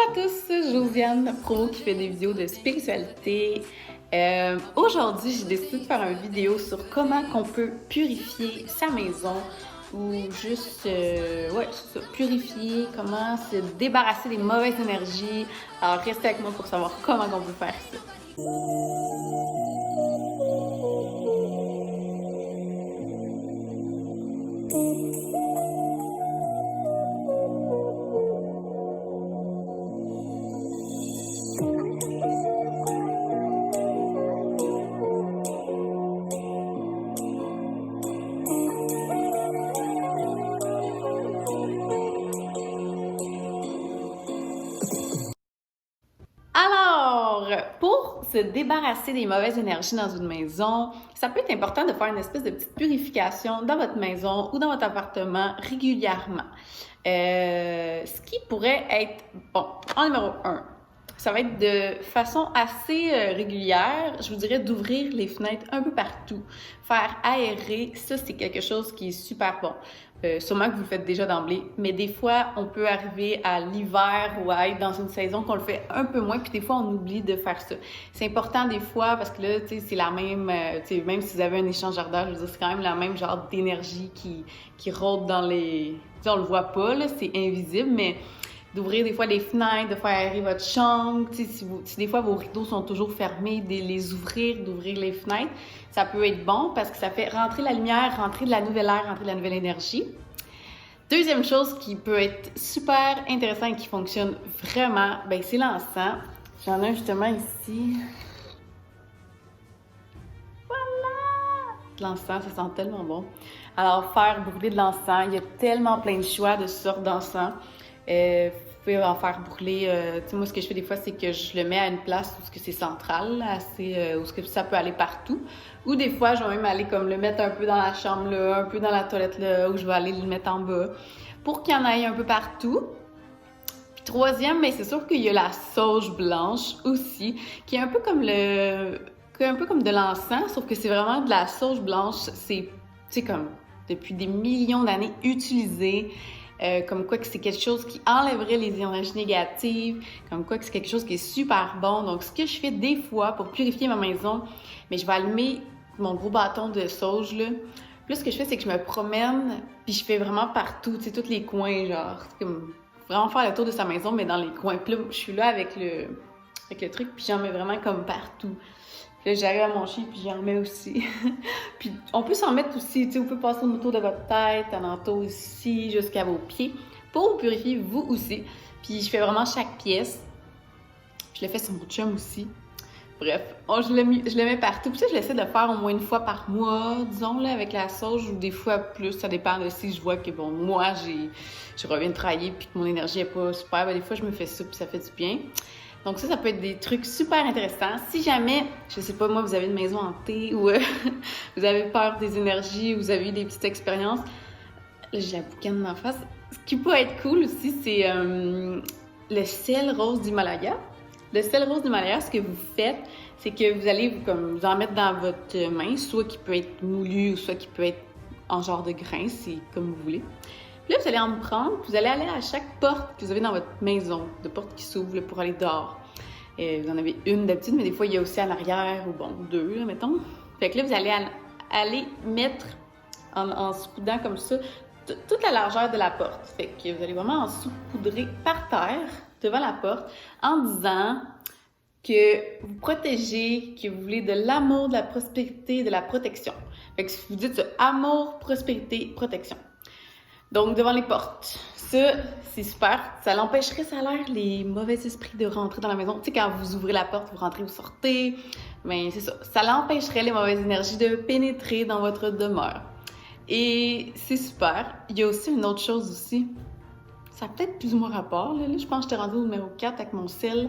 à tous, Josiane Pro qui fait des vidéos de spiritualité. Aujourd'hui, j'ai décidé de faire une vidéo sur comment qu'on peut purifier sa maison ou juste, ouais, c'est ça, purifier, comment se débarrasser des mauvaises énergies. Alors, restez avec moi pour savoir comment on peut faire ça. Alors, pour se débarrasser des mauvaises énergies dans une maison, ça peut être important de faire une espèce de petite purification dans votre maison ou dans votre appartement régulièrement. Ce qui pourrait être, bon, en numéro 1, ça va être de façon assez régulière, je vous dirais d'ouvrir les fenêtres un peu partout, faire aérer, ça c'est quelque chose qui est super bon. Sûrement que vous le faites déjà d'emblée, mais des fois, on peut arriver à l'hiver ou à être dans une saison qu'on le fait un peu moins, puis des fois, on oublie de faire ça. C'est important des fois parce que là, tu sais, c'est la même, tu sais, même si vous avez un échangeur d'air, je veux dire, c'est quand même la même genre d'énergie qui rôde dans les... Tu sais, on le voit pas, là, c'est invisible, mais d'ouvrir des fois les fenêtres, de faire aérer votre chambre, tu sais, si des fois vos rideaux sont toujours fermés, de les ouvrir, d'ouvrir les fenêtres, ça peut être bon parce que ça fait rentrer la lumière, rentrer de la nouvelle air, rentrer de la nouvelle énergie. Deuxième chose qui peut être super intéressant et qui fonctionne vraiment, ben c'est l'encens. J'en ai justement ici. Voilà! L'encens, ça sent tellement bon. Alors, faire brûler de l'encens, il y a tellement plein de choix de sortes d'encens. Vous pouvez en faire brûler. Tu sais, moi, ce que je fais des fois, c'est que je le mets à une place où c'est central, assez, où ça peut aller partout. Ou des fois, je vais même aller comme le mettre un peu dans la chambre là, un peu dans la toilette là, ou je vais aller le mettre en bas pour qu'il y en aille un peu partout. Puis troisième, mais c'est sûr qu'il y a la sauge blanche aussi, qui est un peu comme un peu comme de l'encens, sauf que c'est vraiment de la sauge blanche. C'est, tu sais, comme depuis des millions d'années utilisé. Comme quoi que c'est quelque chose qui enlèverait les énergies négatives, comme quoi que c'est quelque chose qui est super bon. Donc, ce que je fais des fois pour purifier ma maison, mais je vais allumer mon gros bâton de sauge, là. Puis là, ce que je fais, c'est que je me promène, puis je fais vraiment partout, tu sais, tous les coins, genre, comme vraiment faire le tour de sa maison, mais dans les coins. Puis là, je suis là avec le truc, puis j'en mets vraiment comme partout. Puis là, j'arrive à mon chien, puis j'en mets aussi. Puis on peut s'en mettre aussi, tu sais, vous pouvez passer autour de votre tête, alentour ici, jusqu'à vos pieds, pour vous purifier vous aussi. Puis je fais vraiment chaque pièce. Je le fais sur mon chum aussi. Bref, je le mets partout. Puis ça, je l'essaie de faire au moins une fois par mois, disons, là, avec la sauge, ou des fois plus. Ça dépend de si je vois que, bon, moi, je reviens de travailler, puis que mon énergie est pas super. Ben, des fois, je me fais ça, puis ça fait du bien. Donc ça peut être des trucs super intéressants. Si jamais, je sais pas, moi, vous avez une maison hantée ou vous avez peur des énergies, ou vous avez eu des petites expériences, là, j'ai la boucane en face. Ce qui peut être cool aussi, c'est le sel rose d'Himalaya. Le sel rose d'Himalaya, ce que vous faites, c'est que vous allez vous en mettre dans votre main, soit qui peut être moulu ou soit qui peut être en genre de grain, c'est comme vous voulez. Puis là, vous allez en prendre, puis vous allez aller à chaque porte que vous avez dans votre maison, de porte qui s'ouvre pour aller dehors. Vous en avez une d'habitude, mais des fois, il y a aussi à l'arrière, ou bon, deux, là, mettons. Fait que là, vous allez aller mettre en saupoudrant comme ça toute la largeur de la porte. Fait que vous allez vraiment en saupoudrer par terre, devant la porte, en disant que vous protégez, que vous voulez de l'amour, de la prospérité, de la protection. Fait que vous dites ça, amour, prospérité, protection. Donc, devant les portes. Ça, c'est super. Ça l'empêcherait, ça a l'air, les mauvais esprits de rentrer dans la maison. Tu sais, quand vous ouvrez la porte, vous rentrez, vous sortez. Mais c'est ça. Ça l'empêcherait, les mauvaises énergies, de pénétrer dans votre demeure. Et c'est super. Il y a aussi une autre chose aussi. Ça a peut-être plus ou moins rapport. Là, je pense que j'étais rendue au numéro 4 avec mon sel.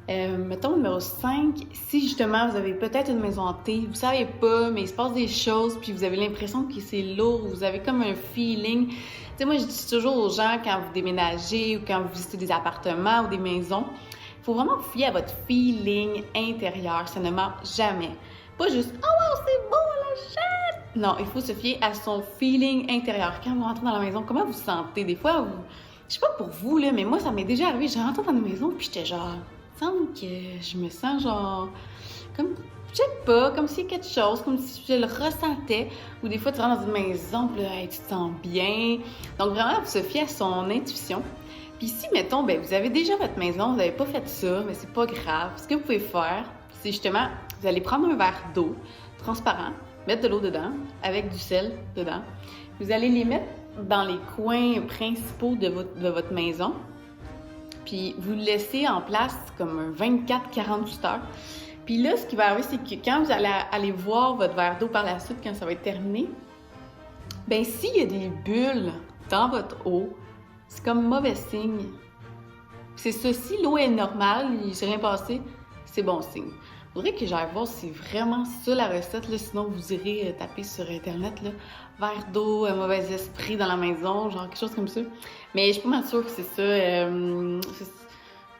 Mettons au numéro 5, si justement vous avez peut-être une maison hantée, vous savez pas, mais il se passe des choses, puis vous avez l'impression que c'est lourd, vous avez comme un feeling. Tu sais, moi je dis toujours aux gens quand vous déménagez ou quand vous visitez des appartements ou des maisons, il faut vraiment vous fier à votre feeling intérieur, ça ne ment jamais. Pas juste « Oh wow, c'est beau la chatte! » Non, il faut se fier à son feeling intérieur. Quand vous rentrez dans la maison, comment vous vous sentez? Des fois, Je sais pas pour vous, là, mais moi, ça m'est déjà arrivé. Je rentre dans une maison, puis j'étais genre, il me semble que je me sens genre, comme, je sais pas, comme s'il y a quelque chose, comme si je le ressentais. Ou des fois, tu rentres dans une maison, puis là, hey, tu te sens bien. Donc, vraiment, se fier à son intuition. Puis si, mettons, ben, vous avez déjà votre maison, vous n'avez pas fait ça, mais c'est pas grave. Ce que vous pouvez faire, c'est justement, vous allez prendre un verre d'eau transparent, mettre de l'eau dedans, avec du sel dedans. Vous allez les mettre dans les coins principaux de votre maison. Puis vous le laissez en place comme 24-48 heures. Puis là, ce qui va arriver, c'est que quand vous allez aller voir votre verre d'eau par la suite, quand ça va être terminé, ben s'il y a des bulles dans votre eau, c'est comme mauvais signe. C'est ça, si l'eau est normale, il ne s'est rien passé, c'est bon signe. Il faudrait que j'aille voir si c'est vraiment ça la recette, là, sinon vous irez taper sur Internet, là, verre d'eau, un mauvais esprit dans la maison, genre quelque chose comme ça. Mais je suis pas mal sûre que c'est ça.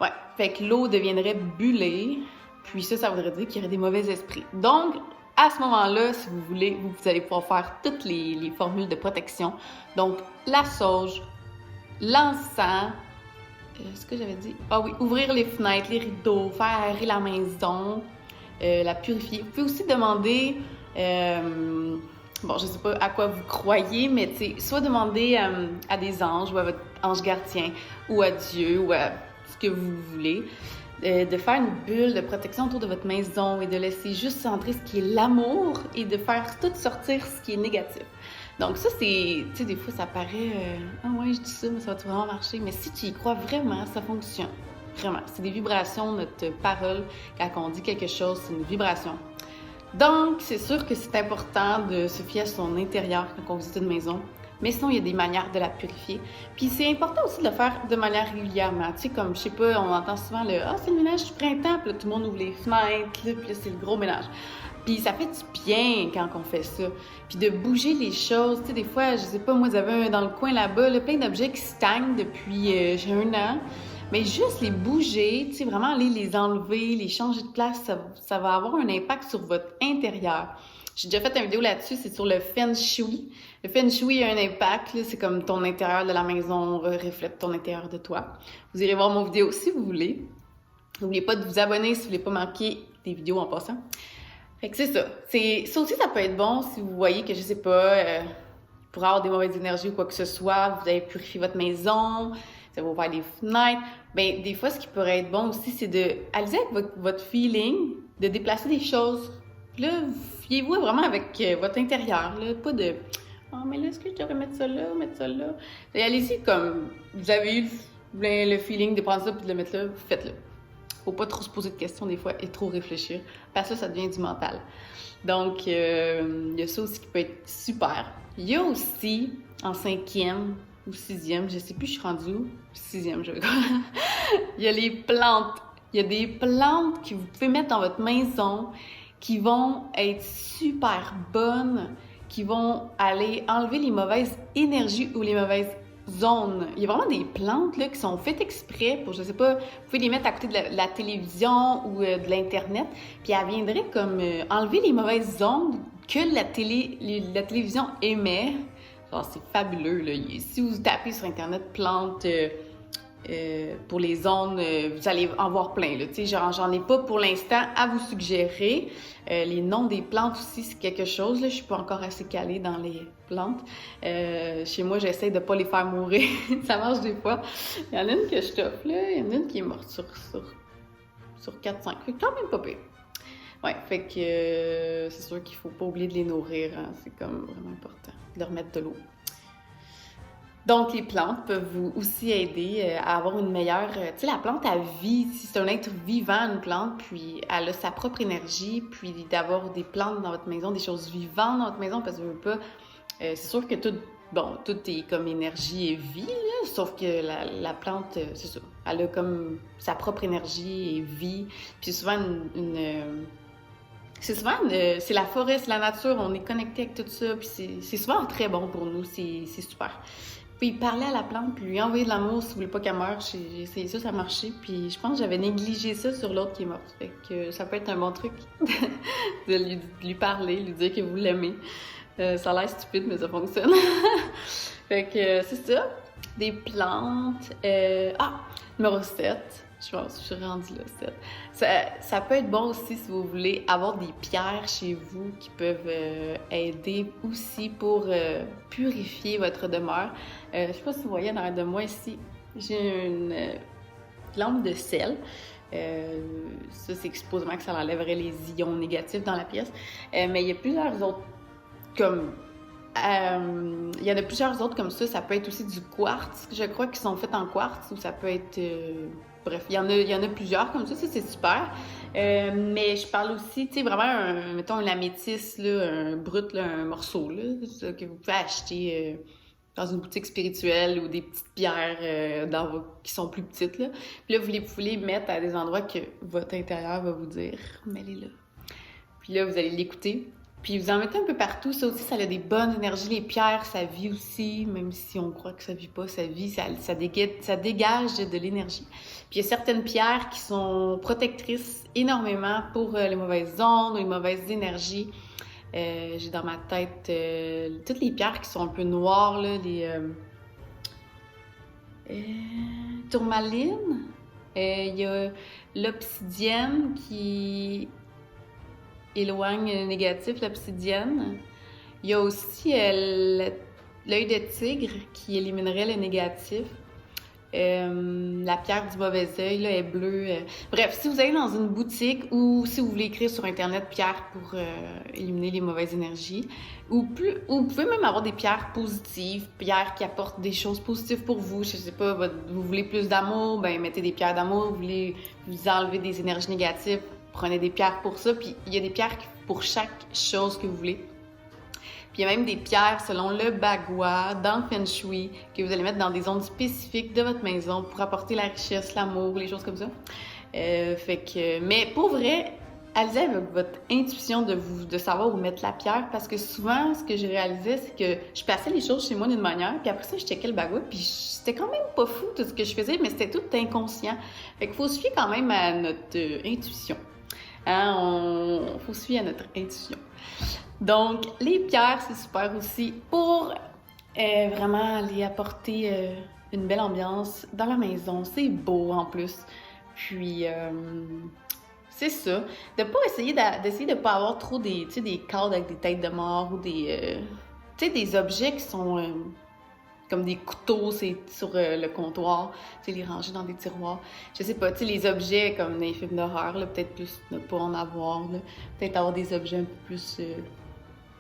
Ouais, fait que l'eau deviendrait bullée, puis ça voudrait dire qu'il y aurait des mauvais esprits. Donc, à ce moment-là, si vous voulez, vous allez pouvoir faire toutes les formules de protection. Donc, la sauge, l'encens, ce que j'avais dit? Ah oui, ouvrir les fenêtres, les rideaux, faire aérer la maison, la purifier. Vous pouvez aussi demander, bon, je sais pas à quoi vous croyez, mais tu sais, soit demander à des anges ou à votre ange gardien ou à Dieu ou à ce que vous voulez, de faire une bulle de protection autour de votre maison et de laisser juste centrer ce qui est l'amour et de faire tout sortir ce qui est négatif. Donc ça, c'est, tu sais, des fois, ça paraît, ah ouais, je dis ça, mais ça va vraiment marcher. Mais si tu y crois vraiment, ça fonctionne. Vraiment. C'est des vibrations, notre parole, quand on dit quelque chose, c'est une vibration. Donc, c'est sûr que c'est important de se fier à son intérieur quand on visite une maison. Mais sinon, il y a des manières de la purifier. Puis c'est important aussi de le faire de manière régulièrement. Tu sais, comme, je sais pas, on entend souvent le « Ah, c'est le ménage du printemps », puis là, tout le monde ouvre les fenêtres, puis là, c'est le gros ménage. Puis ça fait du bien quand on fait ça. Puis de bouger les choses. Tu sais, des fois, je sais pas, moi, vous avez dans le coin là-bas, là, plein d'objets qui stagnent depuis j'ai 1 an. Mais juste les bouger, tu sais, vraiment aller les enlever, les changer de place, ça va avoir un impact sur votre intérieur. J'ai déjà fait une vidéo là-dessus, c'est sur le Feng Shui. Le Feng Shui a un impact, là, c'est comme ton intérieur de la maison reflète ton intérieur de toi. Vous irez voir mon vidéo si vous voulez. N'oubliez pas de vous abonner si vous voulez pas manquer des vidéos en passant. Fait que c'est ça. Ça aussi, ça peut être bon si vous voyez que, je sais pas, pour avoir des mauvaises énergies ou quoi que ce soit, vous avez purifié votre maison, ça va ouvrir les fenêtres. Ben, des fois, ce qui pourrait être bon aussi, c'est de aller avec votre feeling, de déplacer des choses. Puis là, fiez-vous vraiment avec votre intérieur, là, pas de « Oh, mais là, est-ce que je devrais mettre ça là, mettre ça là? » Et allez-y comme vous avez eu le feeling de prendre ça puis de le mettre là, faites-le. Faut pas trop se poser de questions des fois et trop réfléchir, parce que ça devient du mental. Donc, il y a ça aussi qui peut être super. Il y a aussi, en 5e ou 6e, je sais plus, je suis rendue où? 6e, je crois. Il y a les plantes. Il y a des plantes que vous pouvez mettre dans votre maison qui vont être super bonnes, qui vont aller enlever les mauvaises énergies ou les mauvaises zones. Il y a vraiment des plantes là, qui sont faites exprès pour, je sais pas, vous pouvez les mettre à côté de la télévision ou de l'Internet, puis elles viendraient comme enlever les mauvaises ondes que la télévision émet. Genre, c'est fabuleux, là. Si vous tapez sur Internet plantes pour les ondes, vous allez en voir plein, là. Tu sais, j'en ai pas pour l'instant à vous suggérer. Les noms des plantes aussi, c'est quelque chose, là. Je suis pas encore assez calée dans les plantes. Chez moi, j'essaie de pas les faire mourir. Ça marche des fois. Il y en a une que je t'offre, là. Il y en a une qui est morte sur 4-5. Fait quand même pas pire. Ouais, fait que c'est sûr qu'il faut pas oublier de les nourrir, hein. C'est comme vraiment important de leur mettre de l'eau. Donc, les plantes peuvent vous aussi aider à avoir une meilleure... tu sais, la plante, elle vit. Si c'est un être vivant, une plante, puis elle a sa propre énergie, puis d'avoir des plantes dans votre maison, des choses vivantes dans votre maison, parce que vous voulez pas... c'est sûr que tout est comme énergie et vie, là, sauf que la plante, c'est ça, elle a comme sa propre énergie et vie. Puis souvent, c'est la forêt, c'est la nature, on est connecté avec tout ça, puis c'est souvent très bon pour nous, c'est super. Puis parler à la plante, puis lui envoyer de l'amour si vous voulez pas qu'elle meure. J'ai essayé ça, ça a marché. Puis je pense que j'avais négligé ça sur l'autre qui est morte. Fait que ça peut être un bon truc de lui parler, lui dire que vous l'aimez. Ça a l'air stupide, mais ça fonctionne. Fait que c'est ça. des plantes. Numéro 7. Je pense que je suis rendue là, 7. Ça peut être bon aussi si vous voulez avoir des pierres chez vous qui peuvent aider aussi pour purifier votre demeure. Je sais pas si vous voyez en arrière de moi ici, j'ai une lampe de sel. Ça, c'est supposément que ça enlèverait les ions négatifs dans la pièce. Mais il y a plusieurs autres comme... il y en a plusieurs autres comme ça. Ça peut être aussi du quartz, je crois, qui sont faits en quartz, ou ça peut être... bref, il y en a plusieurs comme ça c'est super. Mais je parle aussi, tu sais, vraiment, mettons, un améthyste, là, un brut, là, un morceau, là, que vous pouvez acheter dans une boutique spirituelle, ou des petites pierres qui sont plus petites, là. Puis là, vous les mettre à des endroits que votre intérieur va vous dire, mets-les là. Puis là, vous allez l'écouter. Puis vous en mettez un peu partout. Ça aussi, ça a des bonnes énergies. Les pierres, ça vit aussi, même si on croit que ça vit pas, ça vit, ça dégage de l'énergie. Puis il y a certaines pierres qui sont protectrices énormément pour les mauvaises ondes ou les mauvaises énergies. J'ai dans ma tête toutes les pierres qui sont un peu noires, là, les tourmalines. Il y a l'obsidienne qui éloigne le négatif, l'obsidienne. Il y a aussi l'œil de tigre qui éliminerait le négatif. La pierre du mauvais œil là, est bleue. Bref, si vous allez dans une boutique ou si vous voulez écrire sur Internet pierre pour éliminer les mauvaises énergies, ou vous pouvez même avoir des pierres positives, pierres qui apportent des choses positives pour vous. Je sais pas, vous voulez plus d'amour, ben mettez des pierres d'amour. Vous voulez vous enlever des énergies négatives, prenez des pierres pour ça. Puis il y a des pierres pour chaque chose que vous voulez. Puis il y a même des pierres selon le bagua, dans le feng shui, que vous allez mettre dans des zones spécifiques de votre maison pour apporter la richesse, l'amour, les choses comme ça. Mais pour vrai, allez avec votre intuition de savoir où mettre la pierre, parce que souvent, ce que j'ai réalisé, c'est que je passais les choses chez moi d'une manière, puis après ça, je checkais le bagua, puis c'était quand même pas fou tout ce que je faisais, mais c'était tout inconscient. Fait qu'il faut se fier quand même à notre intuition. Faut se fier à notre intuition. Donc, les pierres, c'est super aussi pour vraiment aller apporter une belle ambiance dans la maison. C'est beau en plus. Puis, c'est ça. De pas d'essayer de pas avoir trop des cadres avec des têtes de mort ou des objets qui sont comme des couteaux sur le comptoir, les ranger dans des tiroirs. Je sais pas, les objets comme dans les films d'horreur, peut-être plus ne pas en avoir. Peut-être avoir des objets un peu plus...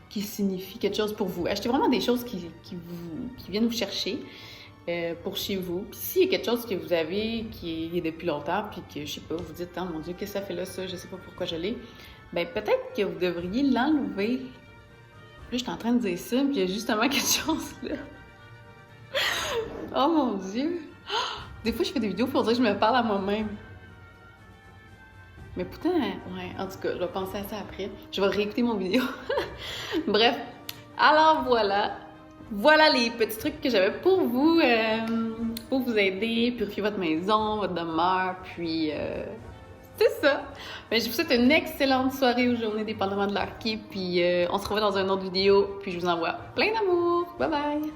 qui signifient quelque chose pour vous. Achetez vraiment des choses qui viennent vous chercher pour chez vous. Puis s'il y a quelque chose que vous avez qui est depuis longtemps, puis que, je sais pas, vous dites « Oh mon Dieu, qu'est-ce que ça fait là, ça? Je sais pas pourquoi je l'ai. » Ben peut-être que vous devriez l'enlever. Là, je suis en train de dire ça, puis il y a justement quelque chose là. Oh mon Dieu! Des fois, je fais des vidéos pour dire que je me parle à moi-même. Mais pourtant, ouais, en tout cas, je vais penser à ça après. Je vais réécouter mon vidéo. Bref, alors voilà. Voilà les petits trucs que j'avais pour vous aider, purifier votre maison, votre demeure, puis c'est ça. Mais je vous souhaite une excellente soirée ou journée, dépendamment de l'heure qui est, puis on se revoit dans une autre vidéo, puis je vous envoie plein d'amour. Bye bye!